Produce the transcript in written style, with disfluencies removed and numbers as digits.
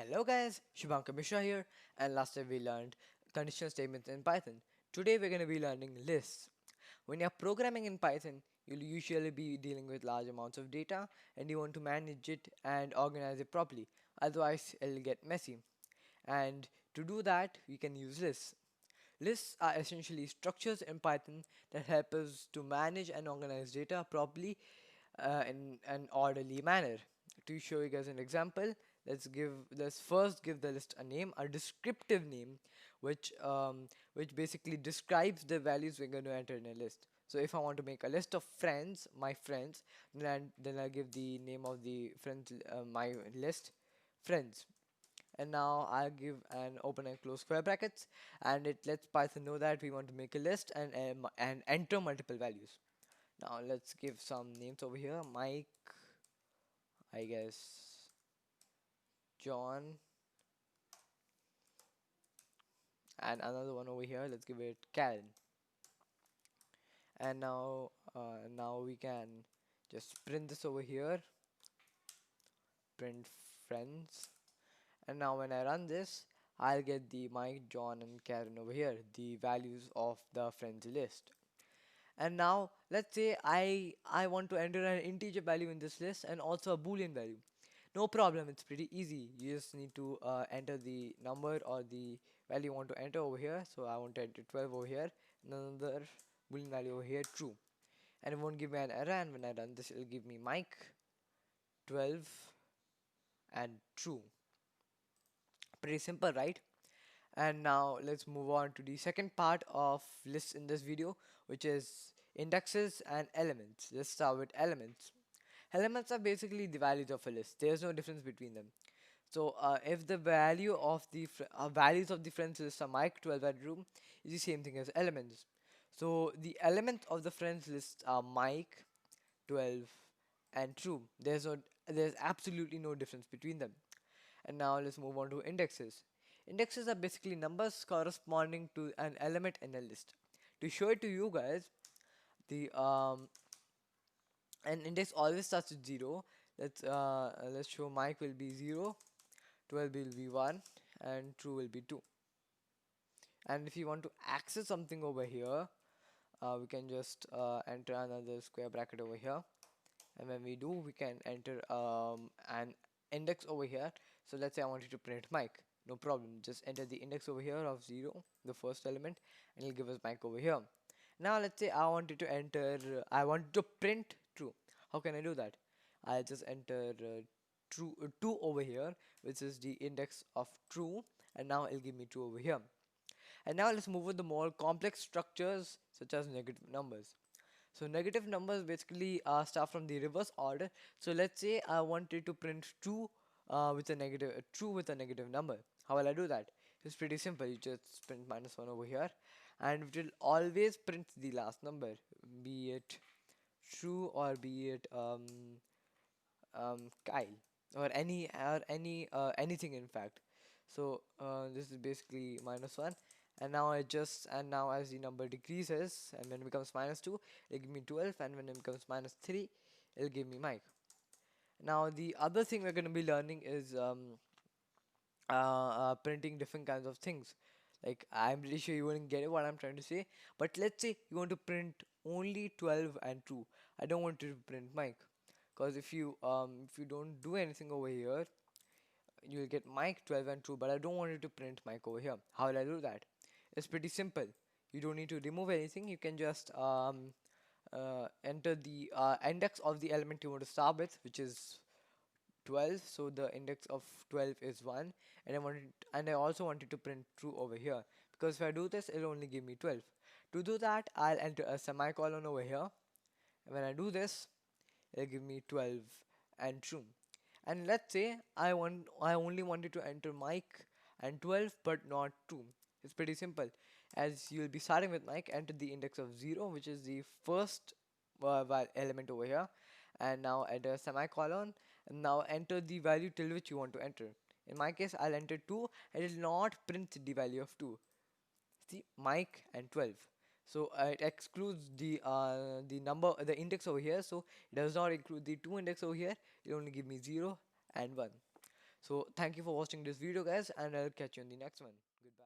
Hello guys, Shubhankar Mishra here, and last time we learned conditional statements in Python. Today we're going to be learning lists. When you're programming in Python, you'll usually be dealing with large amounts of data and you want to manage it and organize it properly. Otherwise, it'll get messy. And to do that, we can use lists. Lists are essentially structures in Python that help us to manage and organize data properly in an orderly manner. To show you guys an example, let's first give the list a name, a descriptive name, which basically describes the values we're going to enter in a list. So if I want to make a list of friends, my friends, then I give the name of the friends, my list, friends. And now I'll give an open and close square brackets, and it lets Python know that we want to make a list and enter multiple values. Now let's give some names over here. Mike, I guess, John, and another one over here. Let's give it Karen. And now we can just print this over here. Print friends. And now when I run this, I'll get the Mike, John, and Karen over here, the values of the friends list. And now let's say I want to enter an integer value in this list and also a boolean value. No problem, it's pretty easy. You just need to enter the number or the value you want to enter over here. So I want to enter 12 over here, and another boolean value over here, true. And it won't give me an error, and when I run this, it'll give me Mike, 12, and true. Pretty simple, right? And now let's move on to the second part of lists in this video, which is indexes and elements. Let's start with elements. Elements are basically the values of a list. There's no difference between them. So if the value of the values of the friends list are Mike, 12, and true, is the same thing as elements. So the elements of the friends list are Mike, 12, and true. There's absolutely no difference between them. And now let's move on to indexes. Indexes are basically numbers corresponding to an element in a list. To show it to you guys, the an index always starts with 0. Let's show Mike will be 0, 12 will be 1, and true will be 2. And if you want to access something over here, we can just enter another square bracket over here, and when we do, we can enter an index over here. So let's say I wanted to print Mike. No problem, just enter the index over here of 0, the first element, and it'll give us Mike over here. Now let's say I wanted to print true. How can I do that? I'll just enter 2 over here, which is the index of true, and now it'll give me true over here. And now let's move with the more complex structures such as negative numbers. So negative numbers basically start from the reverse order. So let's say I wanted to print true with a negative number. How will I do that? It's pretty simple. You just print -1 over here, and it will always print the last number, be it true or be it Kyle or anything in fact. So this is basically -1, and now as the number decreases and when it becomes -2, it'll give me 12, and when it becomes -3, it'll give me Mike. Now the other thing we're going to be learning is printing different kinds of things. Like, I'm pretty sure you wouldn't get it what I'm trying to say, but let's say you want to print only 12 and true. I don't want to print Mike, because if you don't do anything over here, you'll get Mike, 12, and true, but I don't want you to print Mike over here. How will I do that? It's pretty simple. You don't need to remove anything. You can just enter the index of the element you want to start with, which is 12. So the index of 12 is 1, and I also wanted to print true over here, because if I do this, it'll only give me 12. To do that, I'll enter a semicolon over here, and when I do this, it'll give me 12 and true. And let's say I only wanted to enter Mike and 12 but not 2. It's pretty simple. As you'll be starting with Mike, enter the index of 0, which is the first element over here, and now enter a semicolon, and now enter the value till which you want to enter. In my case, I'll enter 2, and it will not print the value of 2. See, Mike and 12. So it excludes the number, the index over here, so it does not include the 2 index over here. It only give me 0 and 1. So thank you for watching this video, guys, and I'll catch you in the next one. Goodbye.